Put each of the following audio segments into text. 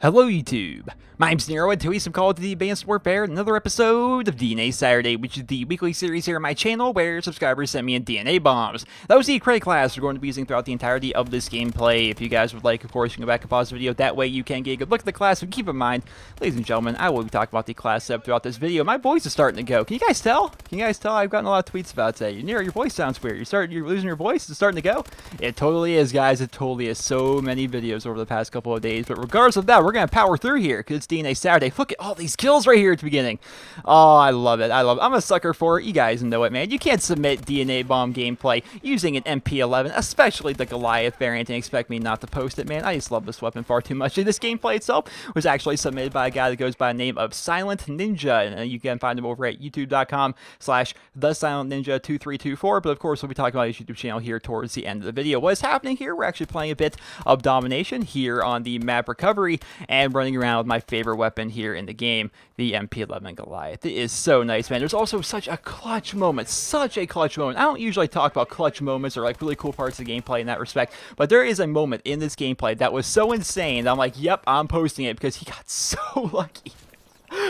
Hello YouTube, my name's Nero and today some Call of Duty Advanced Warfare, another episode of DNA Saturday, which is the weekly series here on my channel where subscribers send me in DNA bombs. That was the credit class we're going to be using throughout the entirety of this gameplay. If you guys would like, of course, you can go back and pause the video, that way you can get a good look at the class. But keep in mind, ladies and gentlemen, I will be talking about the class setup throughout this video. My voice is starting to go. Can you guys tell? Can you guys tell? I've gotten a lot of tweets about today. Nero, your voice sounds weird. You're losing your voice? It's starting to go? It totally is, guys. It totally is. So many videos over the past couple of days, but regardless of that, we're going to power through here because it's DNA Saturday. Look at all these kills right here at the beginning. Oh, I love it. I love it. I'm a sucker for it. You guys know it, man. You can't submit DNA Bomb gameplay using an MP11, especially the Goliath variant, and expect me not to post it, man. I just love this weapon far too much. This gameplay itself was actually submitted by a guy that goes by the name of Silent Ninja, and you can find him over at youtube.com/thesilentninja2324. But of course, we'll be talking about his YouTube channel here towards the end of the video. What is happening here? We're actually playing a bit of domination here on the map recovery and running around with my favorite weapon here in the game, the MP11 Goliath. It is so nice, man. There's also such a clutch moment, such a clutch moment. I don't usually talk about clutch moments or like really cool parts of the gameplay in that respect, but there is a moment in this gameplay that was so insane that I'm like, yep, I'm posting it because he got so lucky.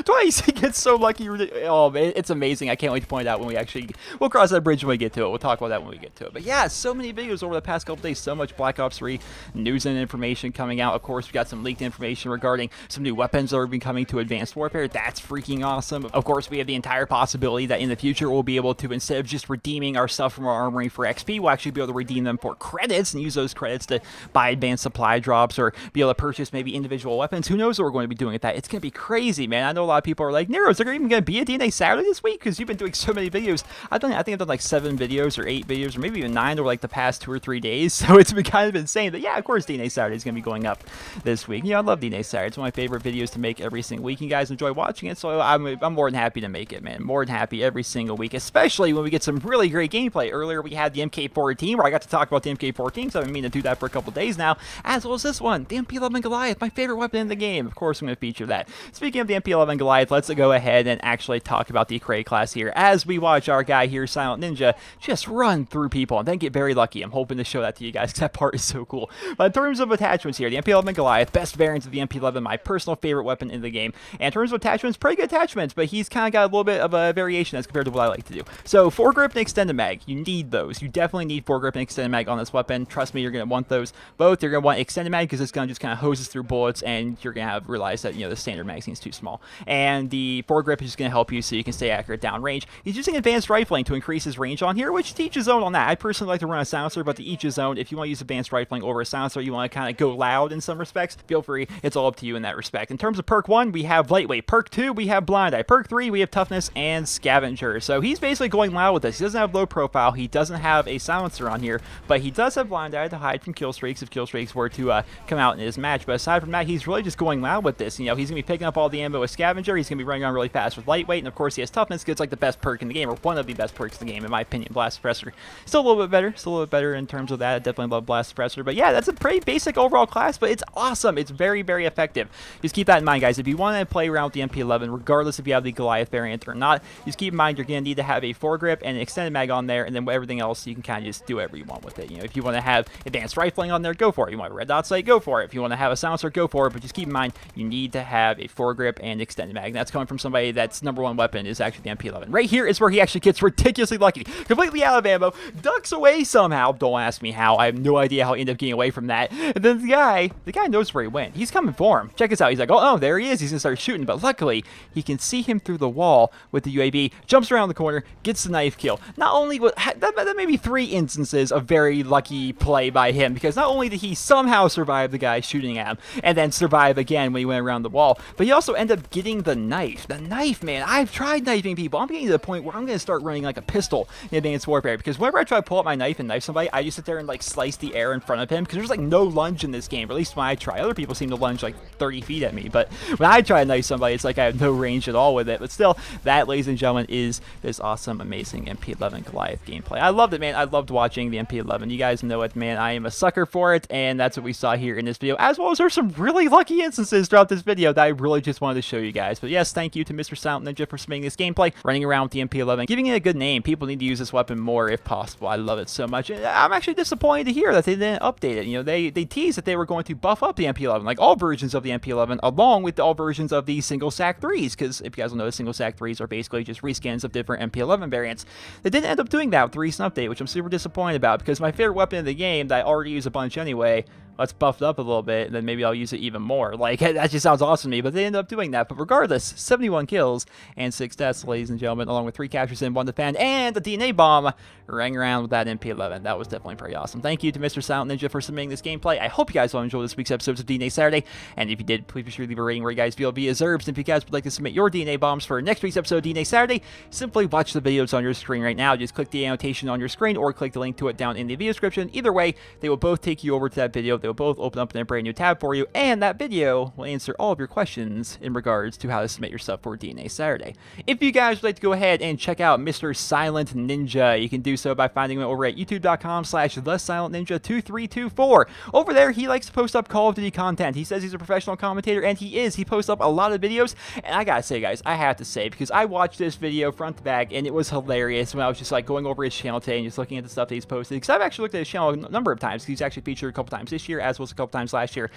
Twice he gets so lucky. Oh man, it's amazing. I can't wait to point out when we'll cross that bridge when we get to it. We'll talk about that when we get to it. But yeah, so many videos over the past couple days, so much Black Ops 3 news and information coming out. Of course, we got some leaked information regarding some new weapons that are coming to Advanced Warfare. That's freaking awesome. Of course, we have the entire possibility that in the future we'll be able to, instead of just redeeming our stuff from our armory for XP, we'll actually be able to redeem them for credits and use those credits to buy advanced supply drops or be able to purchase maybe individual weapons. Who knows what we're going to be doing with that? It's going to be crazy, man. I know a lot of people are like, Nero, is there even going to be a DNA Saturday this week? Because you've been doing so many videos. I think I've done like 7 videos or 8 videos or maybe even 9 over like the past 2 or 3 days. So it's been kind of insane. But yeah, of course, DNA Saturday is going to be going up this week. Yeah, I love DNA Saturday. It's one of my favorite videos to make every single week. You guys enjoy watching it, so I'm more than happy to make it, man. More than happy every single week, especially when we get some really great gameplay. Earlier, we had the MK14 where I got to talk about the MK14, so I've been meaning to do that for a couple days now, as well as this one, the MP11 Goliath, my favorite weapon in the game. Of course, I'm going to feature that. Speaking of the MP11 Goliath, let's go ahead and actually talk about the Cray class here as we watch our guy here, Silent Ninja, just run through people and then get very lucky. I'm hoping to show that to you guys because that part is so cool. But in terms of attachments here, the MP11 Goliath, best variant of the MP11, my personal favorite weapon in the game. And in terms of attachments, pretty good attachments, but he's kind of got a little bit of a variation as compared to what I like to do. So foregrip and extended mag, you need those. You definitely need foregrip and extended mag on this weapon. Trust me, you're going to want those both. You're going to want extended mag because it's going to just kind of hoses through bullets and you're going to realize that, you know, the standard magazine is too small. And the foregrip is just going to help you so you can stay accurate downrange. He's using advanced rifling to increase his range on here, which to each his own on that. I personally like to run a silencer, but to each his own. If you want to use advanced rifling over a silencer, you want to kind of go loud in some respects, feel free. It's all up to you in that respect. In terms of perk 1, we have lightweight. Perk 2, we have blind eye. Perk 3, we have toughness and scavenger. So he's basically going loud with this. He doesn't have low profile. He doesn't have a silencer on here, but he does have blind eye to hide from kill streaks if kill streaks were to come out in his match. But aside from that, he's really just going loud with this. You know, he's going to be picking up all the ammo with scavenger. He's going to be running around really fast with lightweight, and of course he has toughness because it's like the best perk in the game, or one of the best perks in the game, in my opinion. Blast Suppressor. Still a little bit better. Still a little bit better in terms of that. I definitely love Blast Suppressor. But yeah, that's a pretty basic overall class, but it's awesome. It's very, very effective. Just keep that in mind, guys. If you want to play around with the MP11, regardless if you have the Goliath variant or not, just keep in mind you're going to need to have a foregrip and an extended mag on there, and then everything else you can kind of just do whatever you want with it. You know, if you want to have advanced rifling on there, go for it. You want a red dot sight, go for it. If you want to have a silencer, go for it. But just keep in mind you need to have a foregrip and extended mag. And that's coming from somebody that's #1 weapon is actually the MP11. Right here is where he actually gets ridiculously lucky. Completely out of ammo, ducks away somehow. Don't ask me how. I have no idea how he ended up getting away from that. And then the guy knows where he went. He's coming for him. Check this out. He's like, oh, there he is. He's going to start shooting. But luckily, he can see him through the wall with the UAV, jumps around the corner, gets the knife kill. Not only, that may be 3 instances of very lucky play by him, because not only did he somehow survive the guy shooting at him, and then survive again when he went around the wall, but he also ended up getting the knife. The knife, man. I've tried knifing people. I'm getting to the point where I'm going to start running like a pistol in Advanced Warfare, because whenever I try to pull out my knife and knife somebody, I just sit there and like slice the air in front of him, because there's like no lunge in this game, or at least when I try. Other people seem to lunge like 30 feet at me, but when I try to knife somebody, it's like I have no range at all with it. But still, that, ladies and gentlemen, is this awesome, amazing MP11 Goliath gameplay. I loved it, man. I loved watching the MP11. You guys know it, man. I am a sucker for it, and that's what we saw here in this video, as well as there's some really lucky instances throughout this video that I really just wanted to show you you guys. But yes, thank you to Mr. Silent Ninja for submitting this gameplay, running around with the MP11, giving it a good name. People need to use this weapon more if possible. I love it so much. I'm actually disappointed to hear that they didn't update it. You know, they teased that they were going to buff up the MP11, like all versions of the MP11, along with all versions of the single sack 3s, because if you guys don't know, single sack 3s are basically just reskins of different MP11 variants. They didn't end up doing that with the recent update, which I'm super disappointed about, because my favorite weapon in the game that I already use a bunch anyway, let's buff it up a little bit, and then maybe I'll use it even more. Like, that just sounds awesome to me, but they ended up doing that. But regardless, 71 kills and 6 deaths, ladies and gentlemen, along with 3 captures and 1 defend, and the DNA bomb running around with that MP11. That was definitely pretty awesome. Thank you to Mr. Silent Ninja for submitting this gameplay. I hope you guys will enjoy this week's episodes of DNA Saturday, and if you did, please be sure to leave a rating where you guys feel via Zerbs. And if you guys would like to submit your DNA bombs for next week's episode of DNA Saturday, simply watch the videos on your screen right now. Just click the annotation on your screen or click the link to it down in the video description. Either way, they will both take you over to that video. They will both open up in a brand new tab for you, and that video will answer all of your questions in regards to how to submit your stuff for DNA Saturday. If you guys would like to go ahead and check out Mr. Silent Ninja, you can do so by finding him over at youtube.com/thesilentninja2324. Over there, he likes to post up Call of Duty content. He says he's a professional commentator, and he is. He posts up a lot of videos, and I gotta say, guys, I have to say, because I watched this video front to back, and it was hilarious when I was just like going over his channel today and just looking at the stuff that he's posted, because I've actually looked at his channel a number of times. He's actually featured a couple times this year, as well as a couple times last year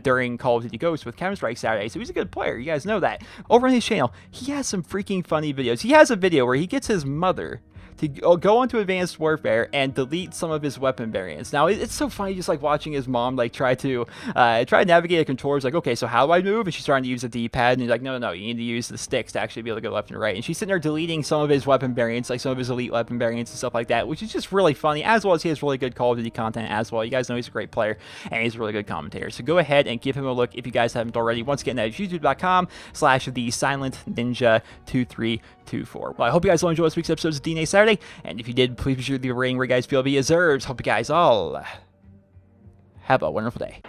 during Call of Duty Ghosts with Counter-Strike Saturday, so he's a good player. You guys know that. Over on his channel, he has some freaking funny videos. He has a video where he gets his mother to go into Advanced Warfare and delete some of his weapon variants. Now, it's so funny just like watching his mom like try to navigate a controller. It's like, okay, so how do I move? And she's trying to use a D-pad, and he's like, no, you need to use the sticks to actually be able to go left and right. And she's sitting there deleting some of his weapon variants, like some of his elite weapon variants and stuff like that, which is just really funny, as well as he has really good Call of Duty content as well. You guys know he's a great player, and he's a really good commentator. So go ahead and give him a look if you guys haven't already. Once again, that is youtube.com/thesilentninja2324. Well, I hope you guys will enjoy this week's episodes of DNA Saturday, and if you did, please be sure to leave a rating where you guys feel via Zerbs. Hope you guys all have a wonderful day.